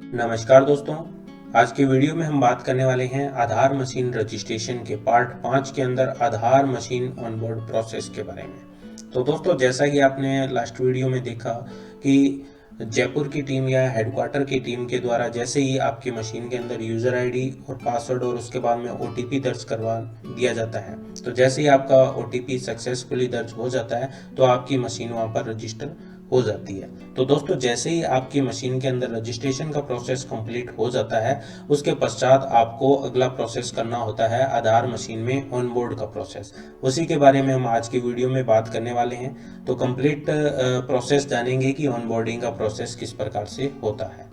नमस्कार दोस्तों। आज की वीडियो में हम बात करने वाले हैं आधार मशीन रजिस्ट्रेशन के पार्ट 5 के अंदर आधार मशीन ऑनबोर्ड प्रोसेस के बारे में। तो दोस्तों, जैसा कि आपने लास्ट वीडियो में देखा कि जयपुर की टीम या हेडक्वार्टर की टीम के द्वारा जैसे ही आपकी मशीन के अंदर यूज़र आईडी और पासवर्ड और उसके बाद में ओटीपी दर्ज करवा दिया जाता है, तो जैसे ही आपका ओटीपी सक्सेसफुली दर्ज हो जाता है तो आपकी मशीन वहाँ पर रजिस्टर हो जाती है। तो दोस्तों, जैसे ही आपकी मशीन के अंदर रजिस्ट्रेशन का प्रोसेस कंप्लीट हो जाता है, उसके पश्चात आपको अगला प्रोसेस करना होता है आधार मशीन में ऑनबोर्ड का प्रोसेस। उसी के बारे में हम आज की वीडियो में बात करने वाले हैं। तो कंप्लीट प्रोसेस जानेंगे कि ऑनबोर्डिंग का प्रोसेस किस प्रकार से होता है।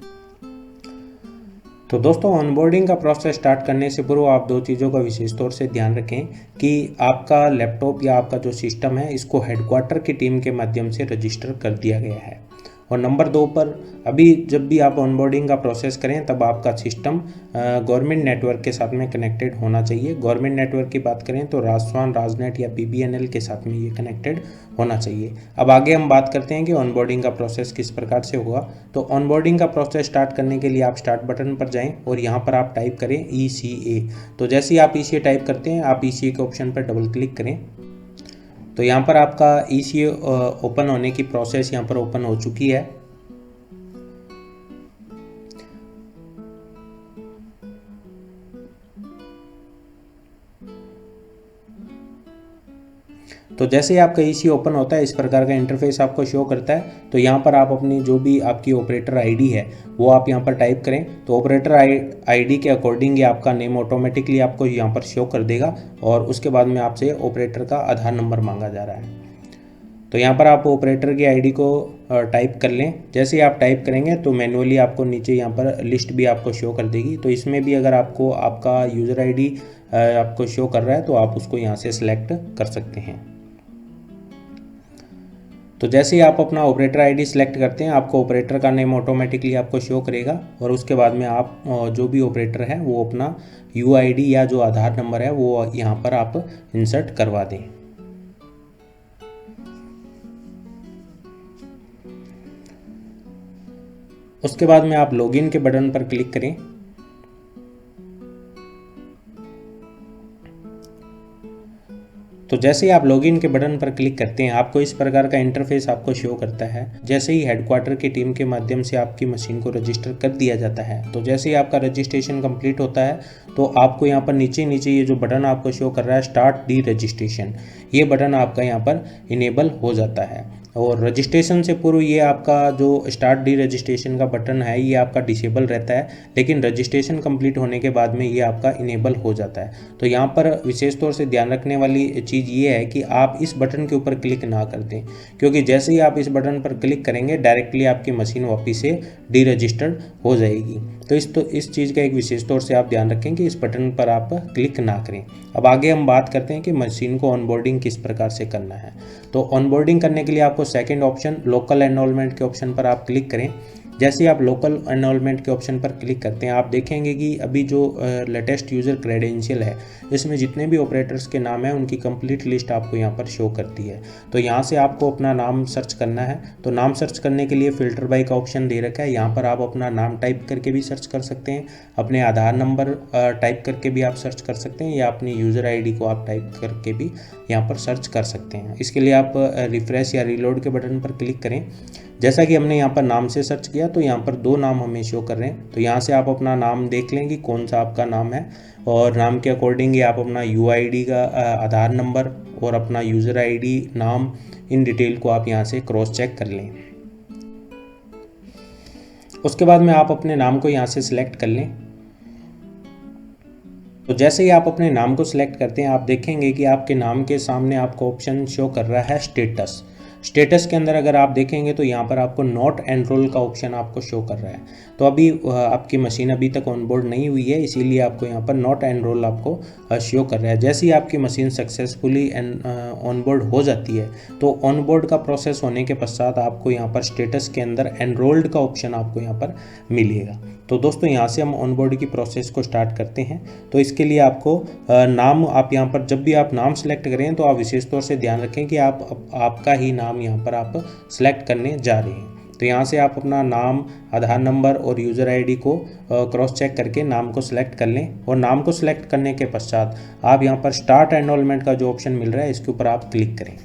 तो दोस्तों, ऑनबोर्डिंग का प्रोसेस स्टार्ट करने से पूर्व आप दो चीज़ों का विशेष तौर से ध्यान रखें कि आपका लैपटॉप या आपका जो सिस्टम है इसको हेडक्वार्टर की टीम के माध्यम से रजिस्टर कर दिया गया है। और नंबर 2 पर अभी जब भी आप ऑनबोर्डिंग का प्रोसेस करें तब आपका सिस्टम गवर्नमेंट नेटवर्क के साथ में कनेक्टेड होना चाहिए। गवर्नमेंट नेटवर्क की बात करें तो राजस्वान, राजनेट या पीबीएनएल के साथ में ये कनेक्टेड होना चाहिए। अब आगे हम बात करते हैं कि ऑनबोर्डिंग का प्रोसेस किस प्रकार से होगा। तो ऑनबोर्डिंग का प्रोसेस स्टार्ट करने के लिए आप स्टार्ट बटन पर जाएं और यहाँ पर आप टाइप करें ECA। तो जैसे ही आप ECA टाइप करते हैं, आप ECA के ऑप्शन पर डबल क्लिक करें। तो यहाँ पर आपका ECA ओपन होने की प्रोसेस यहाँ पर ओपन हो चुकी है। तो जैसे ही आपका ECA ओपन होता है, इस प्रकार का इंटरफेस आपको शो करता है। तो यहाँ पर आप अपनी जो भी आपकी ऑपरेटर आईडी है वो आप यहाँ पर टाइप करें। तो ऑपरेटर आईडी के अकॉर्डिंग ये आपका नेम ऑटोमेटिकली आपको यहाँ पर शो कर देगा और उसके बाद में आपसे ऑपरेटर का आधार नंबर मांगा जा रहा है। तो यहाँ पर आप ऑपरेटर की आईडी को टाइप कर लें। जैसे ही आप टाइप करेंगे तो मैनुअली आपको नीचे यहाँ पर लिस्ट भी आपको शो कर देगी। तो इसमें भी अगर आपको आपका यूज़र आईडी आपको शो कर रहा है तो आप उसको यहाँ से सिलेक्ट कर सकते हैं। तो जैसे ही आप अपना ऑपरेटर आईडी सेलेक्ट करते हैं, आपको ऑपरेटर का नेम ऑटोमेटिकली आपको शो करेगा और उसके बाद में आप जो भी ऑपरेटर है वो अपना UID या जो आधार नंबर है वो यहाँ पर आप इंसर्ट करवा दें। उसके बाद में आप लॉगिन के बटन पर क्लिक करें। तो जैसे ही आप लॉगिन के बटन पर क्लिक करते हैं, आपको इस प्रकार का इंटरफेस आपको शो करता है। जैसे ही हेडक्वार्टर की टीम के माध्यम से आपकी मशीन को रजिस्टर कर दिया जाता है, तो जैसे ही आपका रजिस्ट्रेशन कंप्लीट होता है तो आपको यहाँ पर नीचे नीचे ये जो बटन आपको शो कर रहा है स्टार्ट डी रजिस्ट्रेशन, ये बटन आपका यहाँ पर इनेबल हो जाता है। और रजिस्ट्रेशन से पूर्व ये आपका जो स्टार्ट डी रजिस्ट्रेशन का बटन है ये आपका डिसेबल रहता है, लेकिन रजिस्ट्रेशन कंप्लीट होने के बाद में ये आपका इनेबल हो जाता है। तो यहाँ पर विशेष तौर से ध्यान रखने वाली चीज़ ये है कि आप इस बटन के ऊपर क्लिक ना कर दें, क्योंकि जैसे ही आप इस बटन पर क्लिक करेंगे डायरेक्टली आपकी मशीन वापस से डी रजिस्टर्ड हो जाएगी। तो इस चीज़ का एक विशेष तौर से आप ध्यान रखें कि इस बटन पर आप क्लिक ना करें। अब आगे हम बात करते हैं कि मशीन को ऑनबोर्डिंग किस प्रकार से करना है। तो ऑनबोर्डिंग करने के लिए आपको सेकंड ऑप्शन लोकल एनरोलमेंट के ऑप्शन पर आप क्लिक करें। जैसे ही आप लोकल एनरोलमेंट के ऑप्शन पर क्लिक करते हैं, आप देखेंगे कि अभी जो लेटेस्ट यूज़र क्रेडेंशियल है इसमें जितने भी ऑपरेटर्स के नाम हैं उनकी कंप्लीट लिस्ट आपको यहाँ पर शो करती है। तो यहाँ से आपको अपना नाम सर्च करना है। तो नाम सर्च करने के लिए फ़िल्टर बाय का ऑप्शन दे रखा है। यहाँ पर आप अपना नाम टाइप करके भी सर्च कर सकते हैं, अपने आधार नंबर टाइप करके भी आप सर्च कर सकते हैं, या अपनी यूज़र ID को आप टाइप करके भी यहाँ पर सर्च कर सकते हैं। इसके लिए आप रिफ्रेश या रीलोड के बटन पर क्लिक करें। जैसा कि हमने यहाँ पर नाम से सर्च किया तो यहाँ पर 2 नाम हमें शो कर रहे हैं। तो यहाँ से आप अपना नाम देख लें कि कौन सा आपका नाम है, और नाम के अकॉर्डिंग आप अपना UID का आधार नंबर और अपना यूज़र ID नाम इन डिटेल को आप यहाँ से क्रॉस चेक कर लें। उसके बाद में आप अपने नाम को यहाँ से सिलेक्ट कर लें। तो जैसे ही आप अपने नाम को सिलेक्ट करते हैं, आप देखेंगे कि आपके नाम के सामने आपको ऑप्शन शो कर रहा है स्टेटस। स्टेटस के अंदर अगर आप देखेंगे तो यहाँ पर आपको नॉट एनरोल का ऑप्शन आपको शो कर रहा है। तो अभी आपकी मशीन अभी तक ऑनबोर्ड नहीं हुई है, इसीलिए आपको यहाँ पर नॉट एनरोल आपको शो कर रहा है। जैसे ही आपकी मशीन सक्सेसफुली ऑनबोर्ड हो जाती है तो ऑनबोर्ड का प्रोसेस होने के पश्चात आपको यहाँ पर स्टेटस के अंदर एनरोल्ड का ऑप्शन आपको यहाँ पर मिलेगा। तो दोस्तों, यहाँ से हम ऑनबोर्ड की प्रोसेस को स्टार्ट करते हैं। तो इसके लिए आपको नाम, आप यहाँ पर जब भी आप नाम सेलेक्ट करें तो आप विशेष तौर से ध्यान रखें कि आपका ही नाम यहाँ पर आप सेलेक्ट करने जा रहे हैं। तो तो यहाँ से आप अपना नाम, आधार नंबर और यूज़र आईडी को क्रॉस चेक करके नाम को सिलेक्ट कर लें। और नाम को सिलेक्ट करने के पश्चात आप यहाँ पर स्टार्ट एनरोलमेंट का जो ऑप्शन मिल रहा है इसके ऊपर आप क्लिक करें।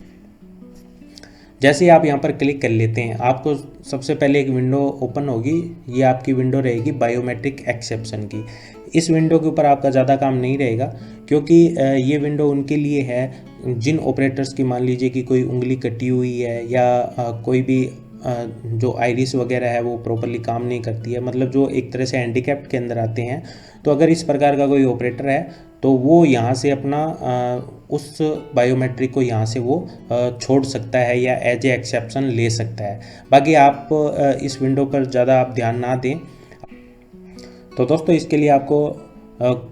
जैसे ही आप यहाँ पर क्लिक कर लेते हैं, आपको सबसे पहले एक विंडो ओपन होगी। ये आपकी विंडो रहेगी बायोमेट्रिक एक्सेप्शन की। इस विंडो के ऊपर आपका ज़्यादा काम नहीं रहेगा, क्योंकि ये विंडो उनके लिए है जिन ऑपरेटर्स की मान लीजिए कि कोई उंगली कटी हुई है या कोई भी जो आइरिस वगैरह है वो प्रॉपरली काम नहीं करती है, मतलब जो एक तरह से हैंडीकैप्ड के अंदर आते हैं। तो अगर इस प्रकार का कोई ऑपरेटर है तो वो यहाँ से अपना उस बायोमेट्रिक को यहाँ से वो छोड़ सकता है या एज ए एक्सेप्शन ले सकता है। बाकी आप इस विंडो पर ज़्यादा आप ध्यान ना दें। तो दोस्तों इसके लिए आपको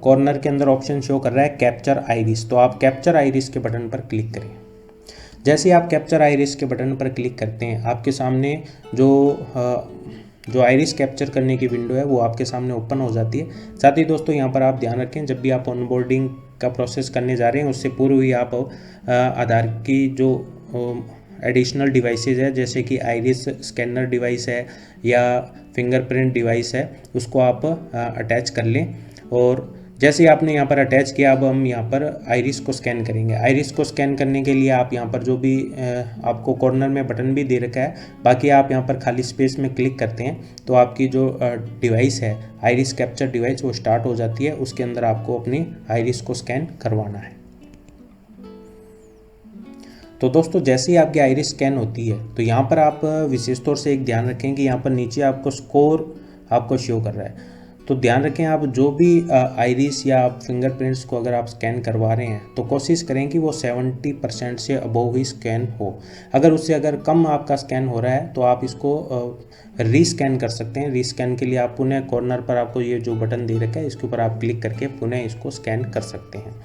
कॉर्नर के अंदर ऑप्शन शो कर रहा है कैप्चर आइरिस। तो आप कैप्चर आइरिस के बटन पर क्लिक करें। जैसे ही आप कैप्चर आइरिस के बटन पर क्लिक करते हैं, आपके सामने जो आइरिस कैप्चर करने की विंडो है वो आपके सामने ओपन हो जाती है। साथ ही दोस्तों यहाँ पर आप ध्यान रखें, जब भी आप ऑनबोर्डिंग का प्रोसेस करने जा रहे हैं उससे पूर्व ही आप आधार की जो एडिशनल डिवाइसेज है, जैसे कि आइरिस स्कैनर डिवाइस है या फिंगरप्रिंट डिवाइस है, उसको आप अटैच कर लें। और जैसे ही आपने यहाँ पर अटैच किया, अब हम यहाँ पर आइरिस को स्कैन करेंगे। आइरिस को स्कैन करने के लिए आप यहाँ पर जो भी आपको कॉर्नर में बटन भी दे रखा है, बाकी आप यहाँ पर खाली स्पेस में क्लिक करते हैं तो आपकी जो डिवाइस है आइरिस कैप्चर डिवाइस वो स्टार्ट हो जाती है। उसके अंदर आपको अपनी आइरिस को स्कैन करवाना है। तो दोस्तों जैसे ही आपकी आइरिस स्कैन होती है तो यहाँ पर आप विशेष तौर से एक ध्यान रखें कि यहाँ पर नीचे आपको स्कोर आपको शो कर रहा है। तो ध्यान रखें, आप जो भी आइरिस या फिंगरप्रिंट्स को अगर आप स्कैन करवा रहे हैं तो कोशिश करें कि वो 70% से अबोव ही स्कैन हो। अगर कम आपका स्कैन हो रहा है तो आप इसको रीस्कैन कर सकते हैं। रीस्कैन के लिए आप पुनः कॉर्नर पर आपको ये जो बटन दे रखा है इसके ऊपर आप क्लिक करके पुनः इसको स्कैन कर सकते हैं।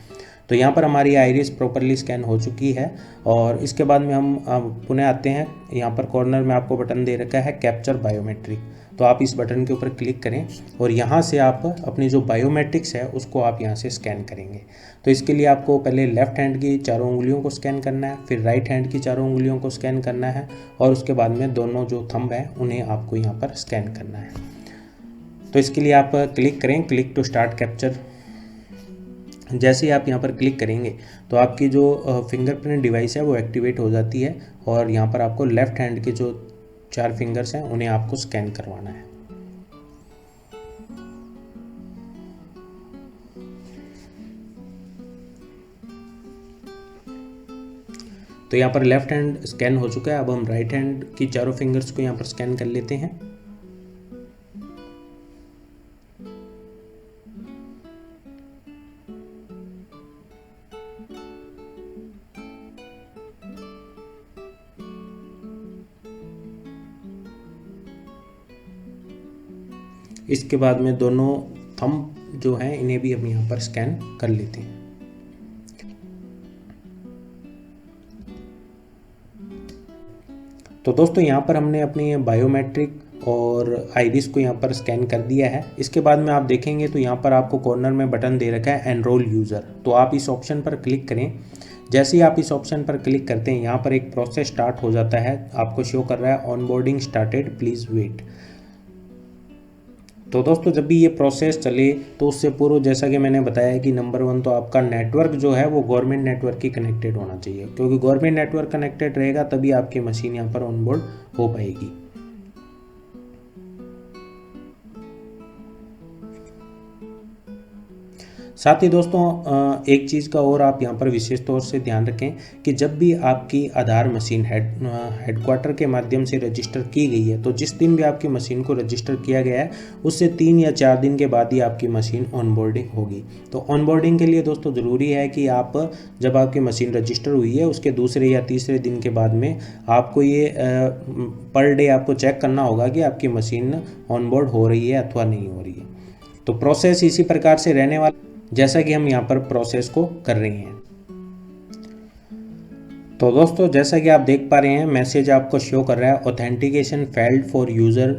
तो यहाँ पर हमारी आइरिस प्रॉपरली स्कैन हो चुकी है। और इसके बाद में हम पुनः आते हैं, यहाँ पर कॉर्नर में आपको बटन दे रखा है कैप्चर बायोमेट्रिक। तो आप इस बटन के ऊपर क्लिक करें और यहाँ से आप अपनी जो बायोमेट्रिक्स है उसको आप यहाँ से स्कैन करेंगे। तो इसके लिए आपको पहले लेफ़्ट हैंड की चारों उंगलियों को स्कैन करना है, फिर राइट हैंड की चारों उंगलियों को स्कैन करना है और उसके बाद में दोनों जो थंब है उन्हें आपको यहाँ पर स्कैन करना है। तो इसके लिए आप क्लिक करें, क्लिक टू स्टार्ट कैप्चर। जैसे ही आप यहाँ पर क्लिक करेंगे तो आपकी जो फिंगरप्रिंट डिवाइस है वो एक्टिवेट हो जाती है और यहाँ पर आपको लेफ़्ट हैंड के जो 4 फिंगर्स हैं उन्हें आपको स्कैन करवाना है। तो यहाँ पर लेफ़्ट हैंड स्कैन हो चुका है। अब हम राइट हैंड की चारों फिंगर्स को यहाँ पर स्कैन कर लेते हैं। इसके बाद में दोनों थंब जो हैं इन्हें भी हम यहाँ पर स्कैन कर लेते हैं। तो दोस्तों यहाँ पर हमने अपनी बायोमेट्रिक और आइरिस को यहाँ पर स्कैन कर दिया है। इसके बाद में आप देखेंगे तो यहाँ पर आपको कॉर्नर में बटन दे रखा है एनरोल यूज़र। तो आप इस ऑप्शन पर क्लिक करें। जैसे ही आप इस ऑप्शन पर क्लिक करते हैं यहाँ पर एक प्रोसेस स्टार्ट हो जाता है, आपको शो कर रहा है ऑनबोर्डिंग स्टार्टेड प्लीज़ वेट। तो दोस्तों जब भी ये प्रोसेस चले तो उससे पूर्व जैसा कि मैंने बताया कि नंबर 1 तो आपका नेटवर्क जो है वो गवर्नमेंट नेटवर्क की कनेक्टेड होना चाहिए, क्योंकि गवर्नमेंट नेटवर्क कनेक्टेड रहेगा तभी आपकी मशीन यहाँ पर ऑनबोर्ड हो पाएगी। साथ ही दोस्तों एक चीज़ का और आप यहाँ पर विशेष तौर से ध्यान रखें कि जब भी आपकी आधार मशीन हेडक्वार्टर के माध्यम से रजिस्टर की गई है तो जिस दिन भी आपकी मशीन को रजिस्टर किया गया है उससे 3 या 4 दिन के बाद ही आपकी मशीन ऑनबोर्डिंग होगी। तो ऑनबोर्डिंग के लिए दोस्तों ज़रूरी है कि आप जब आपकी मशीन रजिस्टर हुई है उसके दूसरे या तीसरे दिन के बाद में आपको ये पर डे आपको चेक करना होगा कि आपकी मशीन ऑनबोर्ड हो रही है अथवा नहीं हो रही है। तो प्रोसेस इसी प्रकार से रहने वाला जैसा कि हम यहाँ पर प्रोसेस को कर रहे हैं। तो दोस्तों जैसा कि आप देख पा रहे हैं मैसेज आपको शो कर रहा है authentication failed for user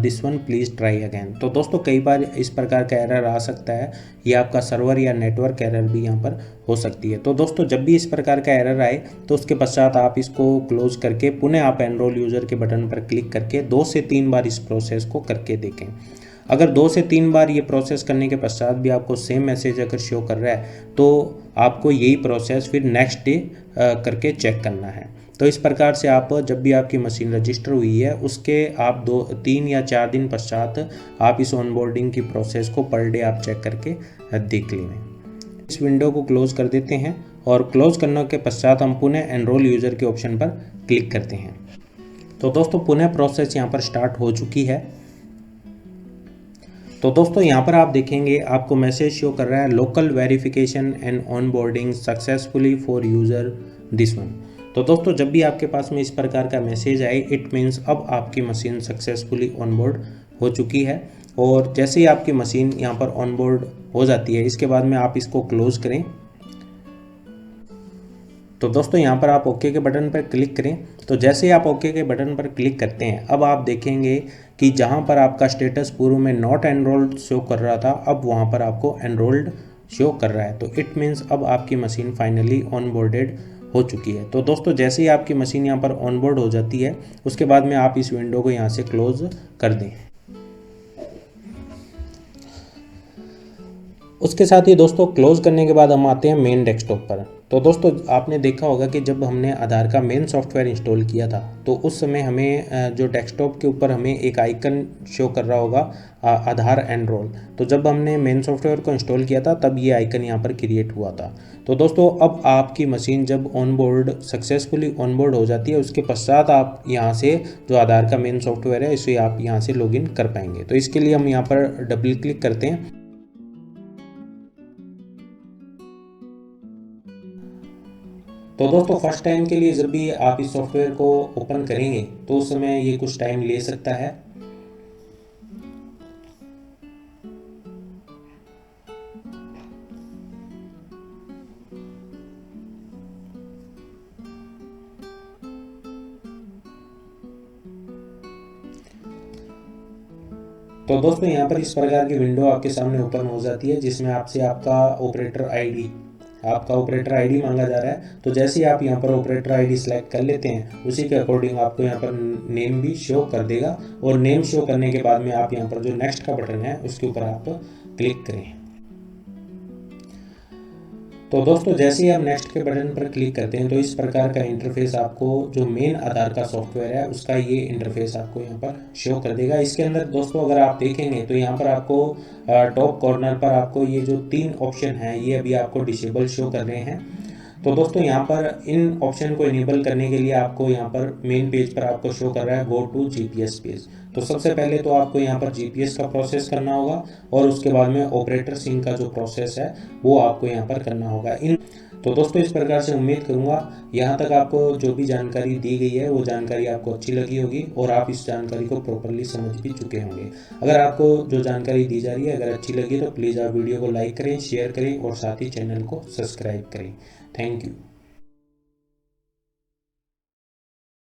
this one please try again. तो दोस्तों कई बार इस प्रकार का एरर आ सकता है, ये आपका सर्वर या नेटवर्क एरर भी यहाँ पर हो सकती है। तो दोस्तों जब भी इस प्रकार का एरर आए तो उसके पश्चात आप इसको क्लोज करके पुनः आप एनरोल यूज़र के बटन पर क्लिक करके 2 से 3 बार इस प्रोसेस को करके देखें। अगर 2 से 3 बार ये प्रोसेस करने के पश्चात भी आपको सेम मैसेज अगर शो कर रहा है तो आपको यही प्रोसेस फिर नेक्स्ट डे करके चेक करना है। तो इस प्रकार से आप जब भी आपकी मशीन रजिस्टर हुई है उसके आप 3 या 4 दिन पश्चात आप इस ऑनबोर्डिंग की प्रोसेस को पर डे आप चेक करके देख लें। इस विंडो को क्लोज कर देते हैं और क्लोज करने के पश्चात हम पुनः एनरोल यूज़र के ऑप्शन पर क्लिक करते हैं। तो दोस्तों पुनः प्रोसेस यहाँ पर स्टार्ट हो चुकी है। तो दोस्तों यहाँ पर आप देखेंगे आपको मैसेज शो कर रहा है local verification and onboarding successfully for user this one. तो दोस्तों जब भी आपके पास में इस प्रकार का मैसेज आए इट मीन्स अब आपकी मशीन सक्सेसफुली ऑनबोर्ड हो चुकी है। और जैसे ही आपकी मशीन यहाँ पर ऑनबोर्ड हो जाती है इसके बाद में आप इसको क्लोज करें। तो दोस्तों यहाँ पर आप ओके के बटन पर क्लिक करें। तो जैसे ही आप ओके के बटन पर क्लिक करते हैं अब आप देखेंगे कि जहाँ पर आपका स्टेटस पूर्व में नॉट एनरोल्ड शो कर रहा था अब वहाँ पर आपको एनरोल्ड शो कर रहा है। तो इट मीन्स अब आपकी मशीन फाइनली ऑनबोर्डेड हो चुकी है। तो दोस्तों जैसे ही आपकी मशीन यहाँ पर ऑनबोर्ड हो जाती है उसके बाद में आप इस विंडो को यहाँ से क्लोज कर दें। उसके साथ ही दोस्तों क्लोज करने के बाद हम आते हैं मेन डेस्कटॉप पर। तो दोस्तों आपने देखा होगा कि जब हमने आधार का मेन सॉफ्टवेयर इंस्टॉल किया था तो उस समय हमें जो डेस्कटॉप के ऊपर हमें एक आइकन शो कर रहा होगा आधार एनरोल। तो जब हमने मेन सॉफ्टवेयर को इंस्टॉल किया था तब ये आइकन यहाँ पर क्रिएट हुआ था। तो दोस्तों अब आपकी मशीन जब ऑनबोर्ड सक्सेसफुली ऑनबोर्ड हो जाती है उसके पश्चात आप यहाँ से जो आधार का मेन सॉफ्टवेयर है इसे आप यहाँ से लॉगिन कर पाएंगे। तो इसके लिए हम यहाँ पर डबल क्लिक करते हैं। तो दोस्तों फर्स्ट टाइम के लिए जब भी आप इस सॉफ्टवेयर को ओपन करेंगे तो उस समय ये कुछ टाइम ले सकता है। तो दोस्तों यहाँ पर इस प्रकार की विंडो आपके सामने ओपन हो जाती है जिसमें आपसे आपका ऑपरेटर आईडी मांगा जा रहा है। तो जैसे ही आप यहाँ पर ऑपरेटर आईडी सेलेक्ट कर लेते हैं उसी के अकॉर्डिंग आपको यहाँ पर नेम भी शो कर देगा। और नेम शो करने के बाद में आप यहाँ पर जो नेक्स्ट का बटन है उसके ऊपर आप क्लिक करें। तो दोस्तों जैसे ही आप नेक्स्ट के बटन पर क्लिक करते हैं तो इस प्रकार का इंटरफेस आपको जो मेन आधार का सॉफ्टवेयर है उसका ये इंटरफेस आपको यहाँ पर शो कर देगा। इसके अंदर दोस्तों अगर आप देखेंगे तो यहाँ पर आपको टॉप कॉर्नर पर आपको ये जो 3 ऑप्शन हैं ये अभी आपको डिसेबल शो कर रहे हैं। तो दोस्तों यहाँ पर इन ऑप्शन को इनेबल करने के लिए आपको यहाँ पर मेन पेज पर आपको शो कर रहा है गो टू जीपीएस पेज। तो सबसे पहले तो आपको यहाँ पर जीपीएस का प्रोसेस करना होगा और उसके बाद में ऑपरेटर सिंक का जो प्रोसेस है वो आपको यहाँ पर करना होगा। तो दोस्तों इस प्रकार से उम्मीद करूँगा यहाँ तक आपको जो भी जानकारी दी गई है वो जानकारी आपको अच्छी लगी होगी और आप इस जानकारी को प्रॉपरली समझ भी चुके होंगे। अगर आपको जो जानकारी दी जा रही है अगर अच्छी लगी तो प्लीज़ आप वीडियो को लाइक करें, शेयर करें और साथ ही चैनल को सब्सक्राइब करें। Thank you.